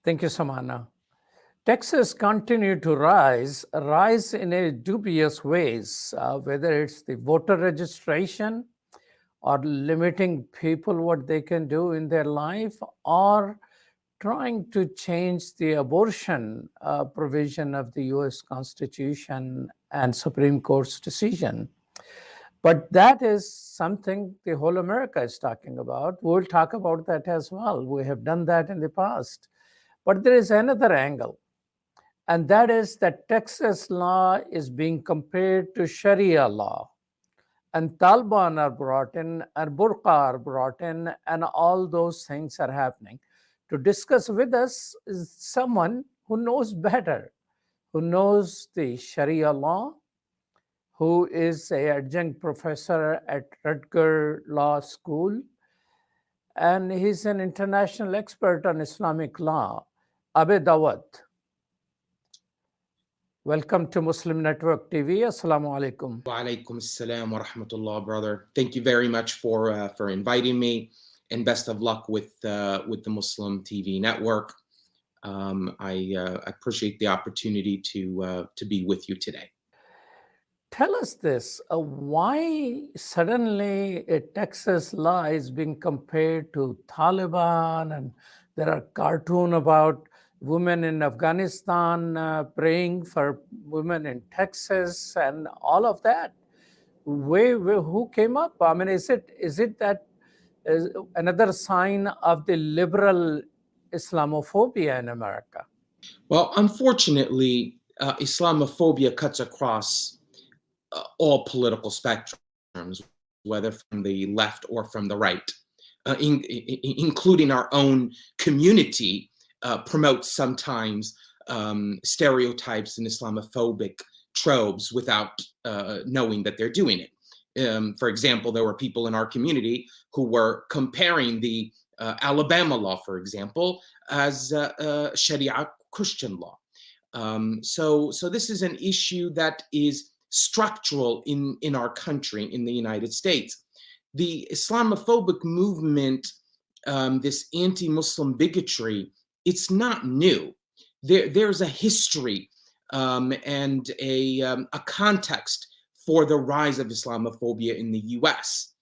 Thank you, Samana. Taxes continue to rise in a dubious ways, whether it's the voter registration or limiting people what they can do in their life, or trying to change the abortion provision of the US Constitution and Supreme Court's decision. But that is something the whole America is talking about. We'll talk about that as well. We have done that in the past. But there is another angle, and that is that Texas law is being compared to Sharia law. And Taliban are brought in, and burqa are brought in, and all those things are happening. To discuss with us is someone who knows better, who knows the Sharia law, who is an adjunct professor at Rutgers Law School, and he's an international expert on Islamic law, Abed Awad. Welcome to Muslim Network TV. Assalamu alaikum. Wa alaikum assalam wa rahmatullah, brother. Thank you very much for inviting me, and best of luck with the Muslim TV network. I appreciate the opportunity to be with you today. Tell us this, why suddenly a Texas law is being compared to Taliban, and there are cartoons about women in Afghanistan praying for women in Texas and all of that. Who came up? I mean, is it that another sign of the liberal Islamophobia in America? Well, unfortunately, Islamophobia cuts across all political spectrums, whether from the left or from the right, including our own community. Promotes sometimes stereotypes and Islamophobic tropes without knowing that they're doing it. For example, there were people in our community who were comparing the Alabama law, for example, as Sharia Christian law. So this is an issue that is structural in our country, in the United States. The Islamophobic movement, this anti-Muslim bigotry, it's not new. There's a history and a context for the rise of Islamophobia in the US.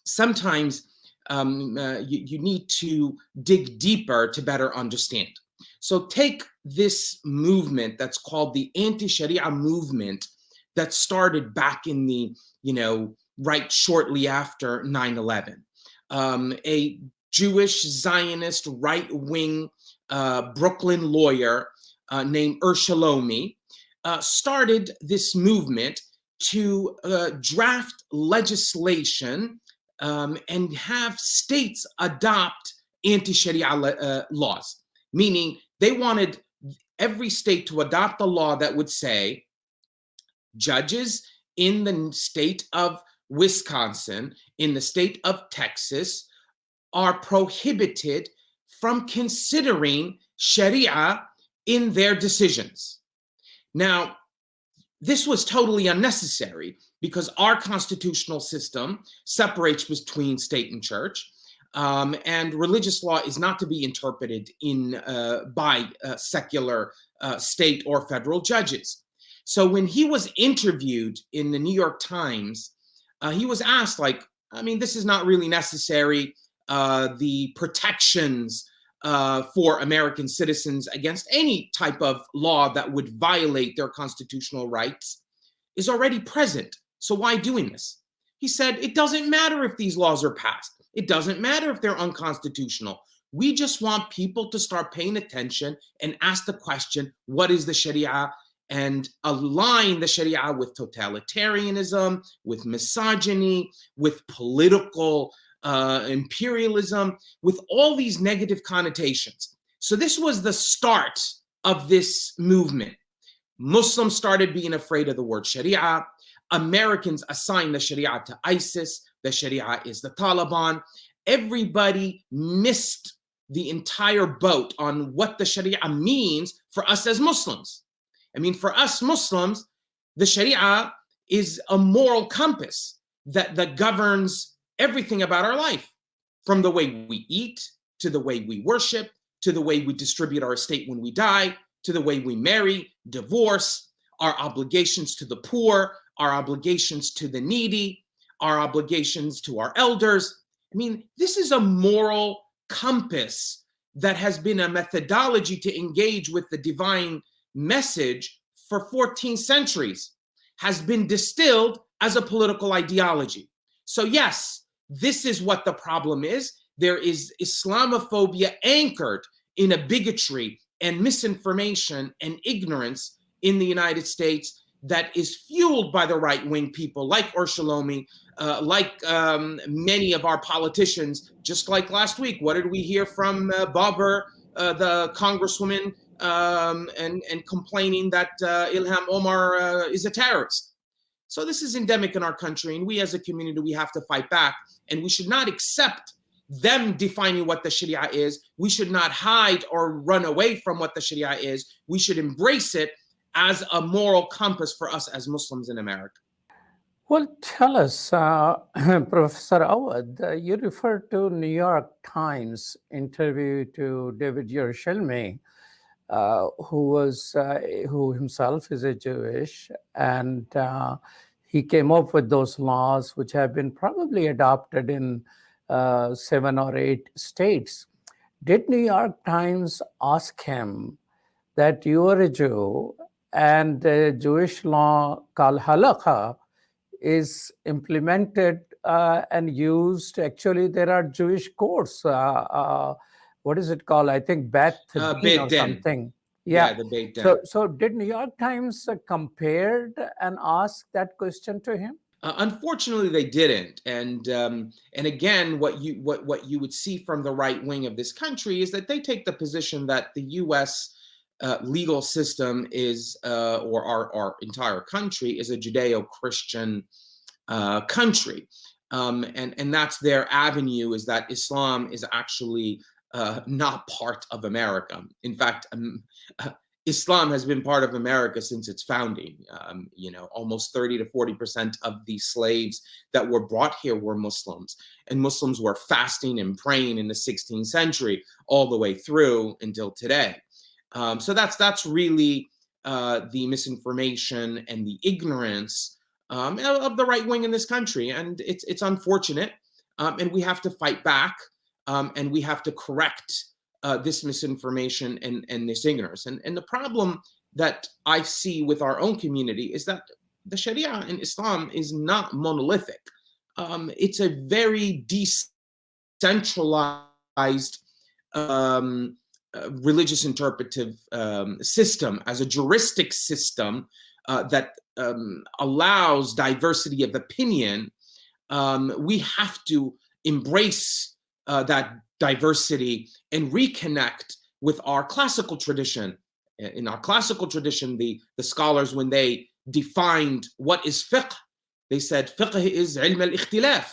Sometimes you need to dig deeper to better understand. So take this movement that's called the Anti-Sharia Movement that started back in the, right shortly after 9/11. A Jewish Zionist right-wing Brooklyn lawyer named Shalomi started this movement to draft legislation and have states adopt anti-Sharia laws, meaning they wanted every state to adopt a law that would say judges in the state of Wisconsin, in the state of Texas, are prohibited from considering Sharia in their decisions. Now, this was totally unnecessary because our constitutional system separates between state and church, and religious law is not to be interpreted by secular state or federal judges. So when he was interviewed in the New York Times, he was asked, this is not really necessary. The protections for American citizens against any type of law that would violate their constitutional rights is already present. So why doing this? He said, it doesn't matter if these laws are passed. It doesn't matter if they're unconstitutional. We just want people to start paying attention and ask the question, what is the Sharia? And align the Sharia with totalitarianism, with misogyny, with political imperialism, with all these negative connotations. So this was the start of this movement. Muslims started being afraid of the word Sharia. Americans assigned the Sharia to ISIS. The Sharia is the Taliban. Everybody missed the entire boat on what the Sharia means for us as Muslims. For us Muslims, the Sharia is a moral compass that governs everything about our life, from the way we eat, to the way we worship, to the way we distribute our estate when we die, to the way we marry, divorce, our obligations to the poor, our obligations to the needy, our obligations to our elders. I mean, this is a moral compass that has been a methodology to engage with the divine message for 14 centuries, has been distilled as a political ideology. So yes, this is what the problem is. There is Islamophobia anchored in a bigotry and misinformation and ignorance in the United States that is fueled by the right-wing people like Urshalomi, like many of our politicians. Just like last week, what did we hear from Baber, the congresswoman, and complaining that Ilham Omar is a terrorist? So this is endemic in our country, and we as a community, we have to fight back, and we should not accept them defining what the Sharia is. We should not hide or run away from what the Sharia is. We should embrace it as a moral compass for us as Muslims in America. Well, tell us, Professor Awad, you referred to New York Times interview to David Yerushalmi, who himself is a Jewish, and he came up with those laws, which have been probably adopted in 7 or 8 states. Did New York Times ask him that you are a Jew and a Jewish law called halakha is implemented and used? Actually, there are Jewish courts. What is it called? I think Beth Din or something. Yeah, the Beit Din. So did New York Times compared and asked that question to him? Unfortunately, they didn't. And again, what you would see from the right wing of this country is that they take the position that the U.S. Legal system is, or our entire country is a Judeo-Christian country, and that's their avenue, is that Islam is actually not part of America. In fact, Islam has been part of America since its founding. Almost 30 to 40% of the slaves that were brought here were Muslims, and Muslims were fasting and praying in the 16th century all the way through until today. So that's really the misinformation and the ignorance of the right wing in this country, and it's unfortunate, and we have to fight back, and we have to correct this misinformation and this ignorance. And the problem that I see with our own community is that the Sharia in Islam is not monolithic. It's a very decentralized religious interpretive system, as a juristic system that allows diversity of opinion. We have to embrace that diversity and reconnect with our classical tradition. In our classical tradition, the scholars, when they defined what is fiqh, they said fiqh is ilm al-ikhtilaf,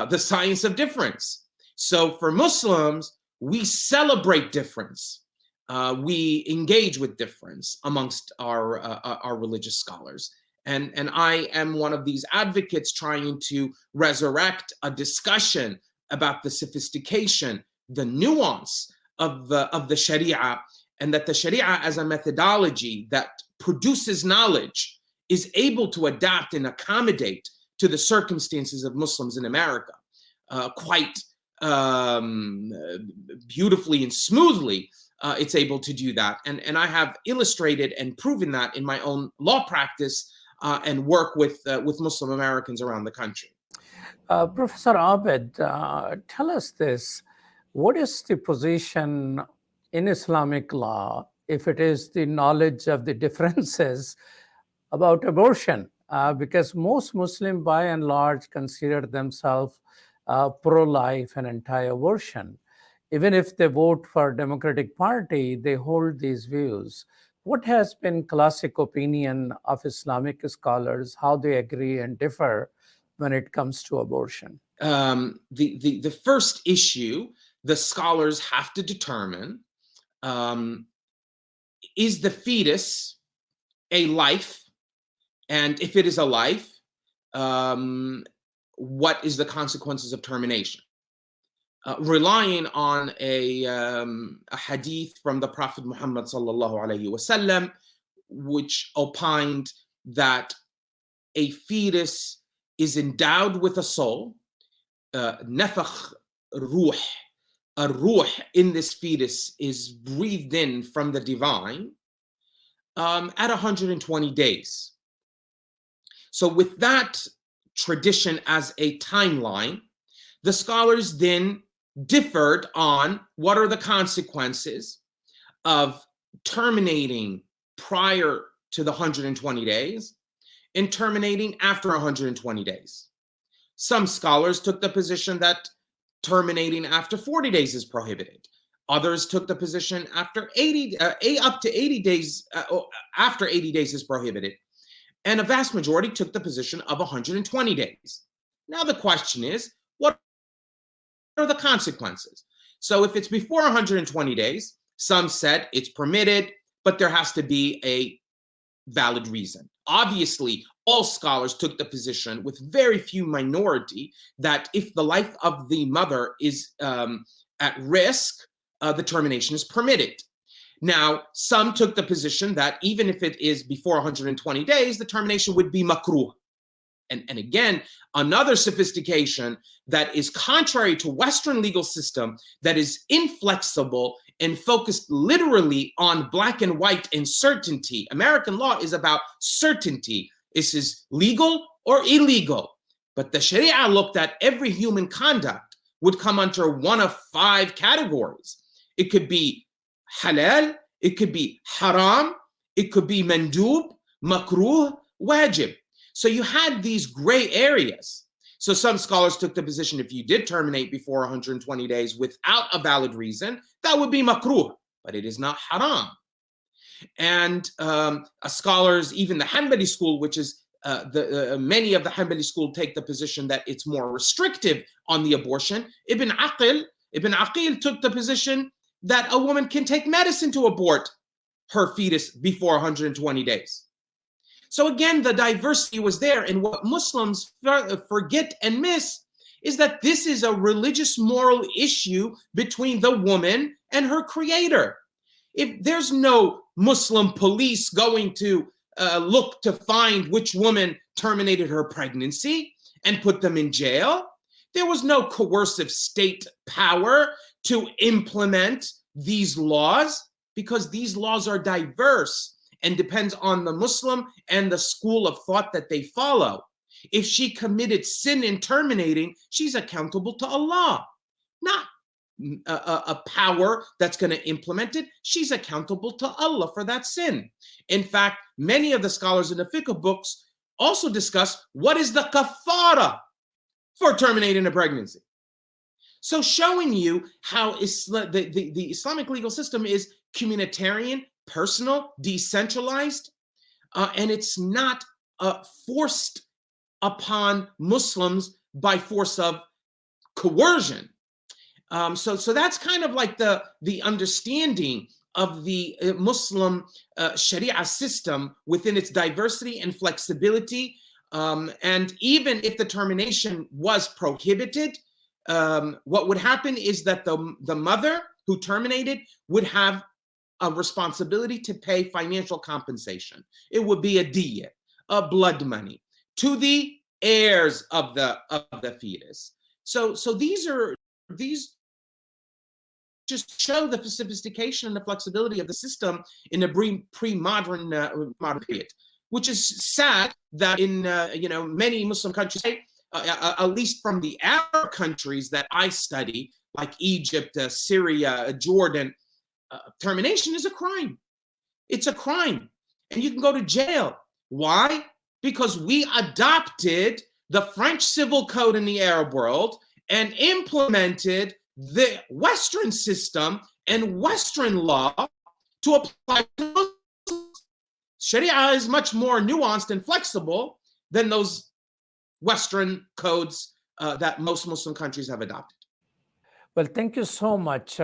the science of difference. So for Muslims, we celebrate difference. We engage with difference amongst our religious scholars. And I am one of these advocates trying to resurrect a discussion about the sophistication, the nuance of the Sharia, and that the Sharia as a methodology that produces knowledge is able to adapt and accommodate to the circumstances of Muslims in America quite beautifully and smoothly. It's able to do that. And I have illustrated and proven that in my own law practice and work with Muslim Americans around the country. Professor Abed, tell us this. What is the position in Islamic law, if it is the knowledge of the differences about abortion? Because most Muslims, by and large, consider themselves pro-life and anti-abortion. Even if they vote for Democratic Party, they hold these views. What has been classic opinion of Islamic scholars, how they agree and differ when it comes to abortion? The first issue the scholars have to determine, is the fetus a life? And if it is a life, what is the consequences of termination? relying on a hadith from the Prophet Muhammad sallallahu alaihi wasallam, which opined that a fetus is endowed with a soul, nafakh ruh, a ruh in this fetus is breathed in from the divine at 120 days. So with that tradition as a timeline, the scholars then differed on what are the consequences of terminating prior to the 120 days and terminating after 120 days. Some scholars took the position that terminating after 40 days is prohibited. Others took the position after up to 80 days, after 80 days is prohibited. And a vast majority took the position of 120 days. Now the question is, what are the consequences? So if it's before 120 days, some said it's permitted, but there has to be a valid reason. Obviously, all scholars took the position, with very few minority, that if the life of the mother is at risk, the termination is permitted. Now, some took the position that even if it is before 120 days, the termination would be makruh. And again, another sophistication that is contrary to Western legal system, that is inflexible and focused literally on black and white and certainty. American law is about certainty. This is legal or illegal. But the Sharia looked at every human conduct would come under one of 5 categories. It could be halal, it could be haram, it could be mandub, makruh, wajib. So you had these gray areas. So some scholars took the position, if you did terminate before 120 days without a valid reason, that would be makruh, but it is not haram. And scholars, even the Hanbali school, which is many of the Hanbali school take the position that it's more restrictive on the abortion. Ibn Aqil took the position that a woman can take medicine to abort her fetus before 120 days. So again, the diversity was there. And what Muslims forget and miss is that this is a religious moral issue between the woman and her creator. If there's no Muslim police going to look to find which woman terminated her pregnancy and put them in jail, there was no coercive state power to implement these laws, because these laws are diverse and depends on the Muslim and the school of thought that they follow. If she committed sin in terminating, she's accountable to Allah, not a power that's going to implement it. She's accountable to Allah for that sin. In fact, many of the scholars in the fiqh books also discuss what is the kafara for terminating a pregnancy. So showing you how the Islamic legal system is communitarian, personal, decentralized, and it's not forced upon Muslims by force of coercion. So that's kind of like the understanding of the Muslim Sharia system within its diversity and flexibility. And even if the termination was prohibited, what would happen is that the mother who terminated would have a responsibility to pay financial compensation. It would be a diya, a blood money, to the heirs of the fetus. So these just show the sophistication and the flexibility of the system in the pre-modern modern period, which is sad that in many Muslim countries, at least from the Arab countries that I study, like Egypt, Syria, Jordan, termination is a crime. It's a crime, and you can go to jail. Why? Because we adopted the French civil code in the Arab world and implemented the Western system and Western law to apply to Muslims. Sharia is much more nuanced and flexible than those Western codes that most Muslim countries have adopted. Well, thank you so much,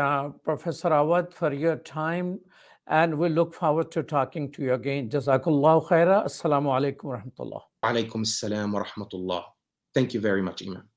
Professor Awad, for your time. And we look forward to talking to you again. Jazakallahu khaira. Assalamu alaikum wa rahmatullah. Alaikum assalam wa rahmatullah. Thank you very much, Imam.